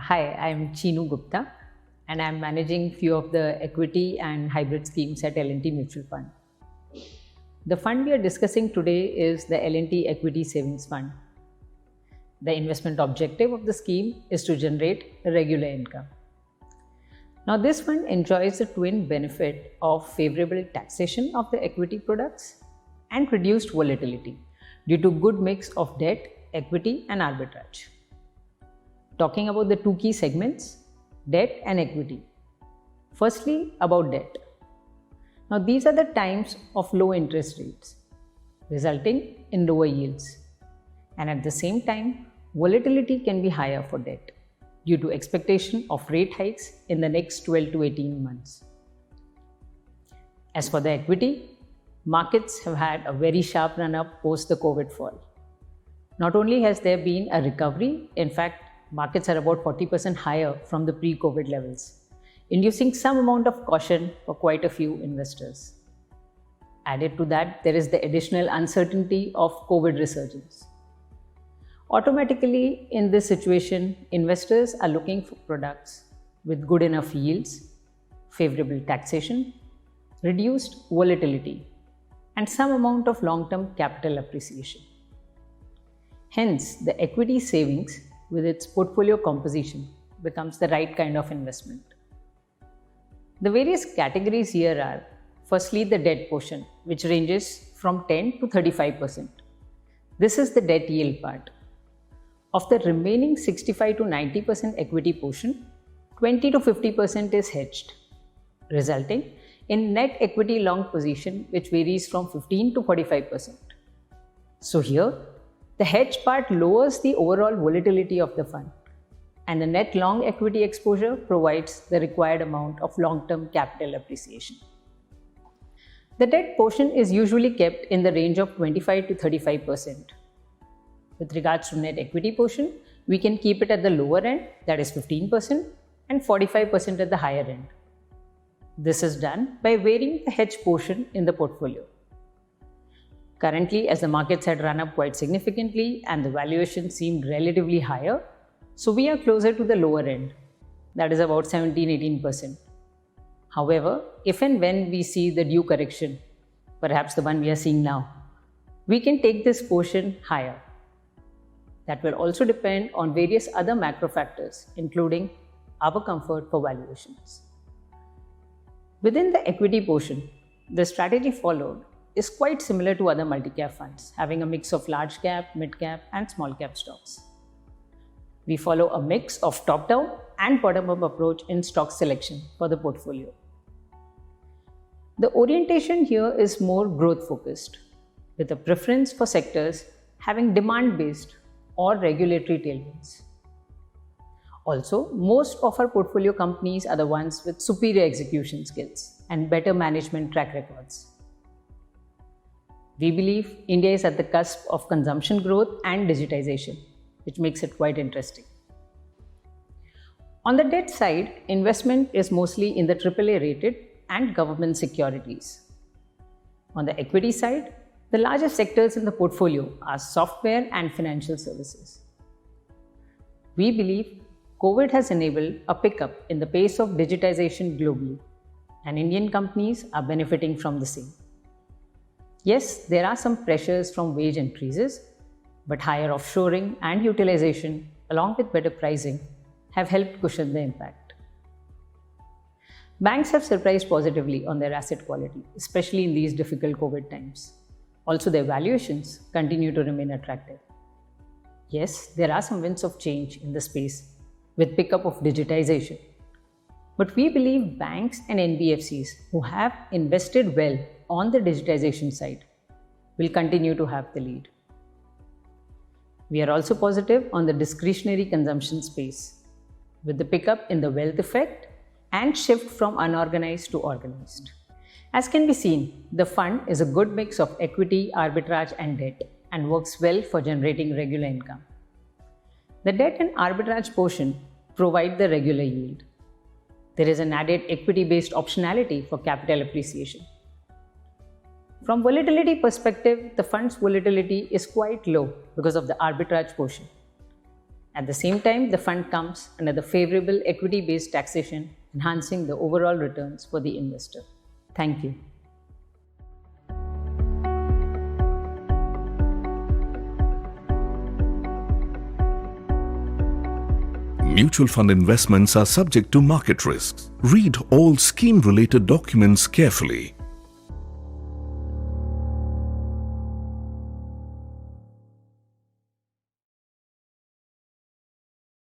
Hi, I'm Chinu Gupta and I'm managing few of the equity and hybrid schemes at L&T Mutual Fund. The fund we are discussing today is the L&T Equity Savings Fund. The investment objective of the scheme is to generate regular income. Now, this fund enjoys the twin benefit of favorable taxation of the equity products and reduced volatility due to good mix of debt, equity and arbitrage. Talking about the two key segments, debt and equity. Firstly, about debt. Now, these are the times of low interest rates, resulting in lower yields. And at the same time, volatility can be higher for debt due to expectation of rate hikes in the next 12 to 18 months. As for the equity, markets have had a very sharp run-up post the COVID fall. Not only has there been a recovery, in fact, markets are about 40% higher from the pre-COVID levels, inducing some amount of caution for quite a few investors. Added to that, there is the additional uncertainty of COVID resurgence. Automatically, in this situation, investors are looking for products with good enough yields, favorable taxation, reduced volatility, and some amount of long-term capital appreciation. Hence, the equity savings with its portfolio composition becomes the right kind of investment. The various categories here are, firstly, the debt portion, which ranges from 10 to 35%. This is the debt yield part. Of the remaining 65 to 90% equity portion, 20 to 50% is hedged, resulting in net equity long position which varies from 15 to 45%. So here, the hedge part lowers the overall volatility of the fund, and the net long equity exposure provides the required amount of long-term capital appreciation. The debt portion is usually kept in the range of 25 to 35%. With regards to net equity portion, we can keep it at the lower end, that is 15%, and 45% at the higher end. This is done by varying the hedge portion in the portfolio. Currently, as the markets had run up quite significantly and the valuation seemed relatively higher, so we are closer to the lower end, that is about 17-18%. However, if and when we see the due correction, perhaps the one we are seeing now, we can take this portion higher. That will also depend on various other macro factors, including our comfort for valuations. Within the equity portion, the strategy followed is quite similar to other multi-cap funds, having a mix of large cap, mid cap and small cap stocks. We follow a mix of top-down and bottom-up approach in stock selection for the portfolio. The orientation here is more growth-focused, with a preference for sectors having demand-based or regulatory tailwinds. Also, most of our portfolio companies are the ones with superior execution skills and better management track records. We believe India is at the cusp of consumption growth and digitization, which makes it quite interesting. On the debt side, investment is mostly in the AAA rated and government securities. On the equity side, the largest sectors in the portfolio are software and financial services. We believe COVID has enabled a pickup in the pace of digitization globally, and Indian companies are benefiting from the same. Yes, there are some pressures from wage increases, but higher offshoring and utilization, along with better pricing, have helped cushion the impact. Banks have surprised positively on their asset quality, especially in these difficult COVID times. Also, their valuations continue to remain attractive. Yes, there are some winds of change in the space with pickup of digitization. But we believe banks and NBFCs who have invested well on the digitization side will continue to have the lead. We are also positive on the discretionary consumption space with the pickup in the wealth effect and shift from unorganized to organized. As can be seen, the fund is a good mix of equity, arbitrage and debt and works well for generating regular income. The debt and arbitrage portion provide the regular yield. There is an added equity-based optionality for capital appreciation. From volatility perspective, the fund's volatility is quite low because of the arbitrage portion. At the same time, the fund comes under the favorable equity-based taxation, enhancing the overall returns for the investor. Thank you. Mutual fund investments are subject to market risks. Read all scheme-related documents carefully.